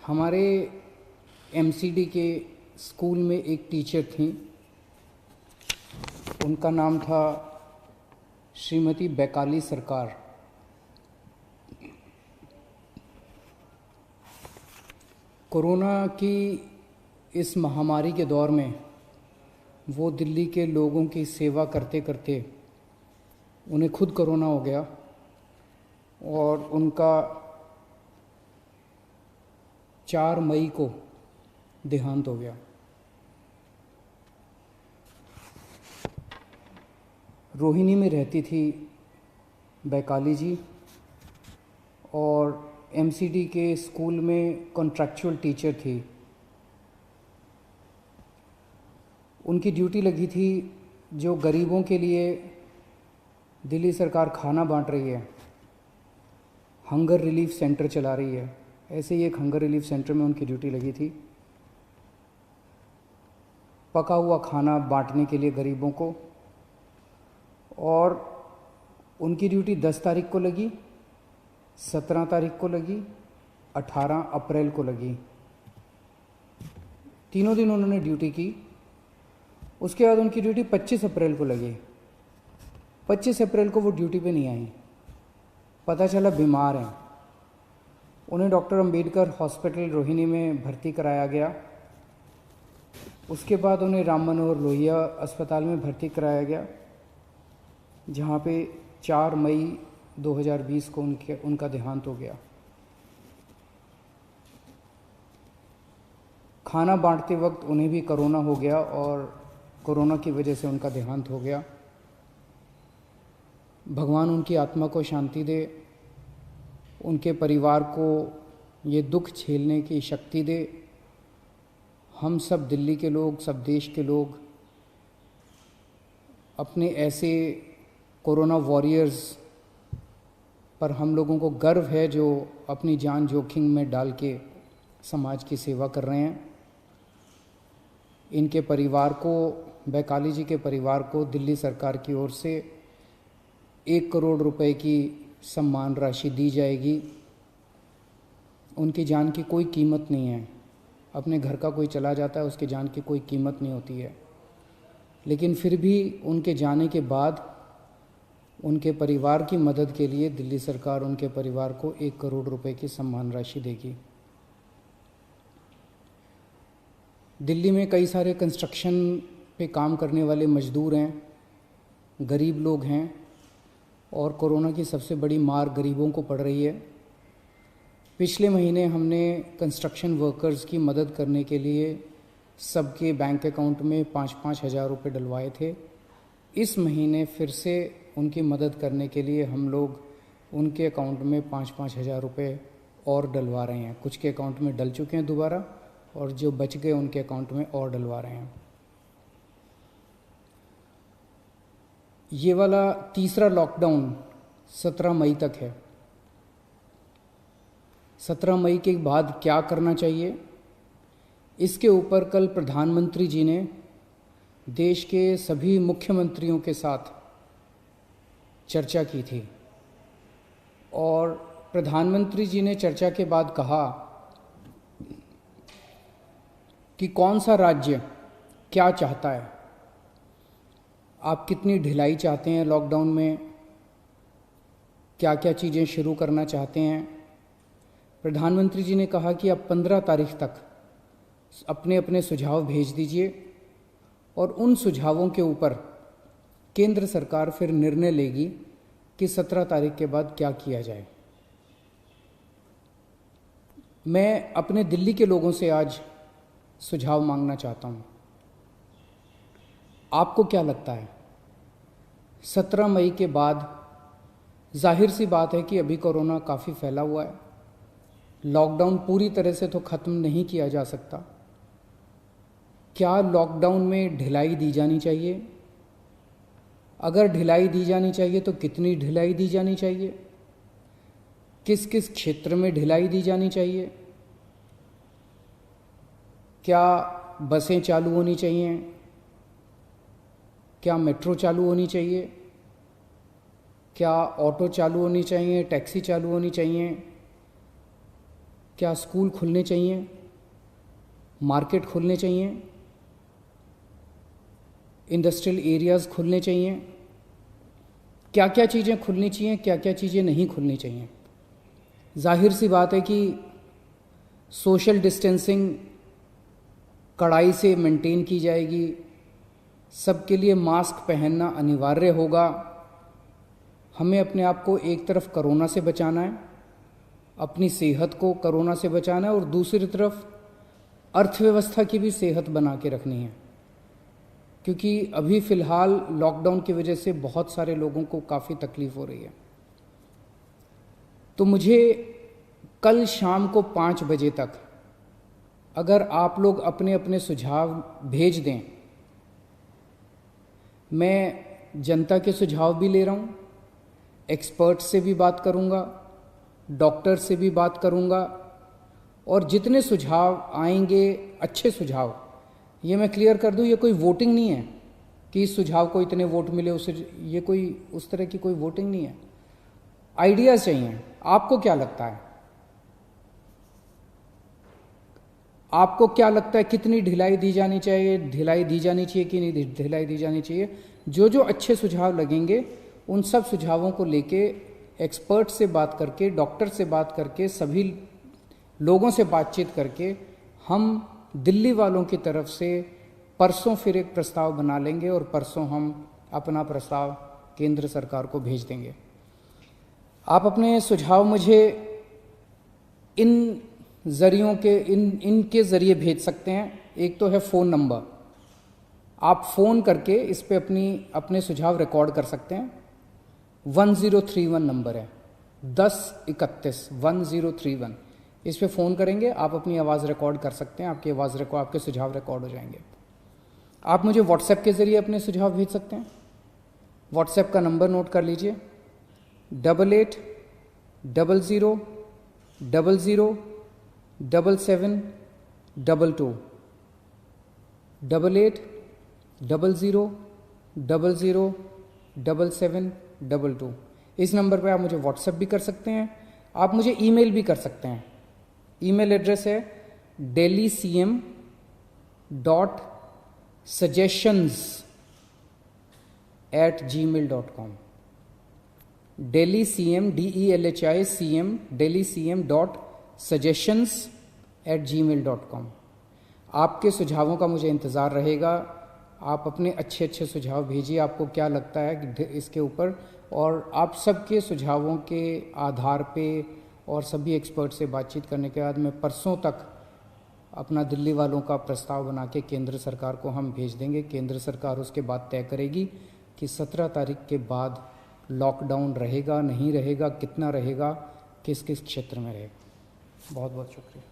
हमारे एमसीडी के स्कूल में एक टीचर थी। उनका नाम था श्रीमती बैकाली सरकार। कोरोना की इस महामारी के दौर में वो दिल्ली के लोगों की सेवा करते करते उन्हें खुद कोरोना हो गया और उनका 4 मई को देहांत हो गया। रोहिणी में रहती थी बैकाली जी और एमसीडी के स्कूल में कॉन्ट्रैक्चुअल टीचर थी। उनकी ड्यूटी लगी थी जो गरीबों के लिए दिल्ली सरकार खाना बांट रही है, हंगर रिलीफ सेंटर चला रही है, ऐसे ही एक हंगर रिलीफ सेंटर में उनकी ड्यूटी लगी थी। पका हुआ खाना बांटने के लिए गरीबों को, और उनकी ड्यूटी 10 तारीख को लगी, 17 तारीख को लगी, 18 अप्रैल को लगी। तीनों दिन उन्होंने ड्यूटी की। उसके बाद उनकी ड्यूटी 25 अप्रैल को लगी। 25 अप्रैल को वो ड्यूटी पे नहीं आई, पता चला बीमार हैं। उन्हें डॉक्टर अंबेडकर हॉस्पिटल रोहिणी में भर्ती कराया गया। उसके बाद उन्हें राम मनोहर लोहिया अस्पताल में भर्ती कराया गया, जहाँ पे 4 मई 2020 को उनका देहांत हो गया। खाना बांटते वक्त उन्हें भी कोरोना हो गया और कोरोना की वजह से उनका देहांत हो गया। भगवान उनकी आत्मा को शांति दे, उनके परिवार को ये दुख झेलने की शक्ति दे। हम सब दिल्ली के लोग, सब देश के लोग अपने ऐसे कोरोना वॉरियर्स पर हम लोगों को गर्व है जो अपनी जान जोखिम में डाल के समाज की सेवा कर रहे हैं। इनके परिवार को, बैकाली जी के परिवार को दिल्ली सरकार की ओर से 1 करोड़ रुपए की सम्मान राशि दी जाएगी। उनकी जान की कोई कीमत नहीं है। अपने घर का कोई चला जाता है, उसकी जान की कोई कीमत नहीं होती है, लेकिन फिर भी उनके जाने के बाद उनके परिवार की मदद के लिए दिल्ली सरकार उनके परिवार को 1 करोड़ रुपए की सम्मान राशि देगी। दिल्ली में कई सारे कंस्ट्रक्शन पे काम करने वाले मजदूर हैं, गरीब लोग हैं, और कोरोना की सबसे बड़ी मार गरीबों को पड़ रही है। पिछले महीने हमने कंस्ट्रक्शन वर्कर्स की मदद करने के लिए सबके बैंक अकाउंट में 5-5 हज़ार रुपये डलवाए थे। इस महीने फिर से उनकी मदद करने के लिए हम लोग उनके अकाउंट में 5-5 हज़ार रुपये और डलवा रहे हैं। कुछ के अकाउंट में डल चुके हैं दोबारा, और जो बच गए उनके अकाउंट में और डलवा रहे हैं। ये वाला तीसरा लॉकडाउन 17 मई तक है। 17 मई के बाद क्या करना चाहिए, इसके ऊपर कल प्रधानमंत्री जी ने देश के सभी मुख्यमंत्रियों के साथ चर्चा की थी, और प्रधानमंत्री जी ने चर्चा के बाद कहा कि कौन सा राज्य क्या चाहता है, आप कितनी ढिलाई चाहते हैं लॉकडाउन में, क्या क्या चीज़ें शुरू करना चाहते हैं। प्रधानमंत्री जी ने कहा कि आप 15 तारीख तक अपने अपने सुझाव भेज दीजिए, और उन सुझावों के ऊपर केंद्र सरकार फिर निर्णय लेगी कि 17 तारीख के बाद क्या किया जाए। मैं अपने दिल्ली के लोगों से आज सुझाव मांगना चाहता हूँ। आपको क्या लगता है, 17 मई के बाद जाहिर सी बात है कि अभी कोरोना काफ़ी फैला हुआ है, लॉकडाउन पूरी तरह से तो ख़त्म नहीं किया जा सकता। क्या लॉकडाउन में ढिलाई दी जानी चाहिए? अगर ढिलाई दी जानी चाहिए तो कितनी ढिलाई दी जानी चाहिए? किस किस क्षेत्र में ढिलाई दी जानी चाहिए? क्या बसें चालू होनी चाहिए? क्या मेट्रो चालू होनी चाहिए? क्या ऑटो चालू होनी चाहिए, टैक्सी चालू होनी चाहिए, क्या स्कूल खुलने चाहिए, मार्केट खुलने चाहिए, इंडस्ट्रियल एरियाज़ खुलने चाहिए, क्या क्या चीज़ें खुलनी चाहिए, क्या क्या चीज़ें नहीं खुलनी चाहिए। जाहिर सी बात है कि सोशल डिस्टेंसिंग कड़ाई से मेंटेन की जाएगी, सबके लिए मास्क पहनना अनिवार्य होगा। हमें अपने आप को एक तरफ कोरोना से बचाना है, अपनी सेहत को कोरोना से बचाना है, और दूसरी तरफ अर्थव्यवस्था की भी सेहत बना के रखनी है, क्योंकि अभी फ़िलहाल लॉकडाउन की वजह से बहुत सारे लोगों को काफ़ी तकलीफ़ हो रही है। तो मुझे कल शाम को 5 बजे तक अगर आप लोग अपने अपने सुझाव भेज दें, मैं जनता के सुझाव भी ले रहा हूँ, एक्सपर्ट से भी बात करूँगा, डॉक्टर से भी बात करूँगा, और जितने सुझाव आएंगे अच्छे सुझाव, ये मैं क्लियर कर दूँ, ये कोई वोटिंग नहीं है कि इस सुझाव को इतने वोट मिले, उसे, ये कोई उस तरह की कोई वोटिंग नहीं है। आइडियाज़ चाहिए। आपको क्या लगता है, आपको क्या लगता है कितनी ढिलाई दी जानी चाहिए, ढिलाई दी जानी चाहिए कि नहीं ढिलाई दी जानी चाहिए? जो जो अच्छे सुझाव लगेंगे उन सब सुझावों को लेके एक्सपर्ट से बात करके, डॉक्टर से बात करके, सभी लोगों से बातचीत करके हम दिल्ली वालों की तरफ से परसों फिर एक प्रस्ताव बना लेंगे, और परसों हम अपना प्रस्ताव केंद्र सरकार को भेज देंगे। आप अपने सुझाव मुझे इन ज़रियों के इनके ज़रिए भेज सकते हैं। एक तो है फ़ोन नंबर, आप फ़ोन करके इस पे अपने सुझाव रिकॉर्ड कर सकते हैं। 1031 नंबर है, 1031 1031। इस पे फ़ोन करेंगे, आप अपनी आवाज़ रिकॉर्ड कर सकते हैं, आपके सुझाव रिकॉर्ड हो जाएंगे। आप मुझे व्हाट्सएप के ज़रिए अपने सुझाव भेज सकते हैं। व्हाट्सएप का नंबर नोट कर लीजिए, 880000 7722 880000 7722। इस नंबर पे आप मुझे व्हाट्सएप भी कर सकते हैं, आप मुझे ईमेल भी कर सकते हैं। ईमेल एड्रेस है delhi.cm.suggestions@gmail.com, delhi.suggestions@gmail.com। आपके सुझावों का मुझे इंतज़ार रहेगा। आप अपने अच्छे अच्छे सुझाव भेजिए, आपको क्या लगता है कि इसके ऊपर, और आप सबके सुझावों के आधार पे और सभी एक्सपर्ट से बातचीत करने के बाद मैं परसों तक अपना दिल्ली वालों का प्रस्ताव बना के केंद्र सरकार को हम भेज देंगे। केंद्र सरकार उसके बाद तय करेगी कि 17 तारीख के बाद लॉकडाउन रहेगा, नहीं रहेगा, कितना रहेगा, किस किस क्षेत्र में रहेगा। बहुत बहुत शुक्रिया।